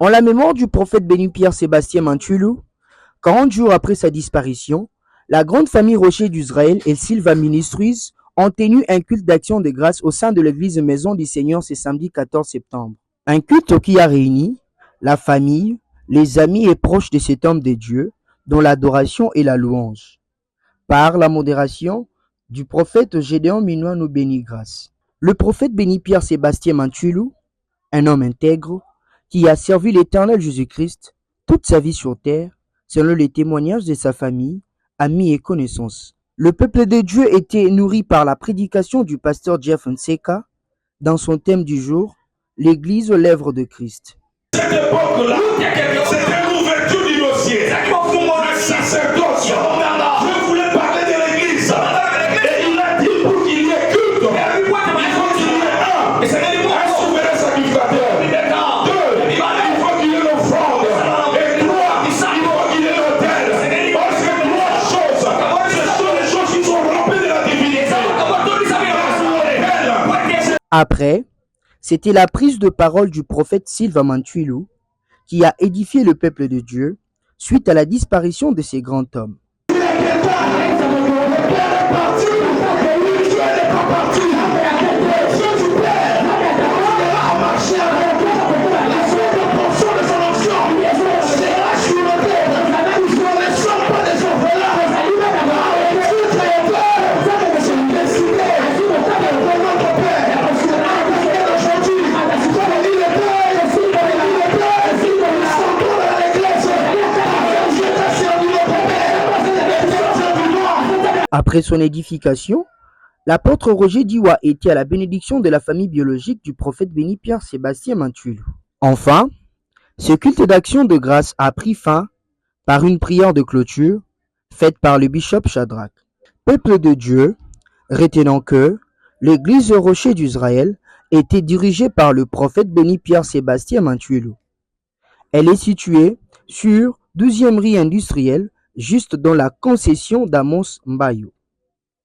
En la mémoire du prophète béni Pierre Sébastien Mantulu, 40 jours après sa disparition, la grande famille Rocher d'Israël et Silva Ministries ont tenu un culte d'action de grâce au sein de l'église Maison du Seigneur ce samedi 14 septembre. Un culte qui a réuni la famille, les amis et proches de cet homme de Dieu, dont l'adoration et la louange, par la modération du prophète Gédéon Minois nous bénit grâce. Le prophète béni Pierre Sébastien Mantulu, un homme intègre, qui a servi l'Éternel Jésus-Christ toute sa vie sur terre, selon les témoignages de sa famille, amis et connaissances. Le peuple de Dieu était nourri par la prédication du pasteur Jeff Nseka dans son thème du jour, l'Église aux lèvres de Christ. Cette époque-là, c'était l'ouverture du dossier. Le sacerdoce, je voulais parler de l'Église. Et il a dit pour qu'il y ait culte, il faut qu'il y ait un souverain sacrificateur. Deux, il faut qu'il y ait l'offrande. Et trois, il faut qu'il y ait l'autel. Parce que trois choses, ce sont les choses qui sont remplies de la divinité. Après, c'était la prise de parole du prophète Silva Mantulu qui a édifié le peuple de Dieu suite à la disparition de ces grands hommes. Après son édification, l'apôtre Roger Diwa était à la bénédiction de la famille biologique du prophète béni Pierre Sébastien Mantulu. Enfin, ce culte d'action de grâce a pris fin par une prière de clôture faite par le bishop Shadrach. Peuple de Dieu, retenant que l'église Rocher d'Israël était dirigée par le prophète béni Pierre Sébastien Mantulu. Elle est située sur 12e rue industrielle, juste dans la concession d'Amos Mbayo.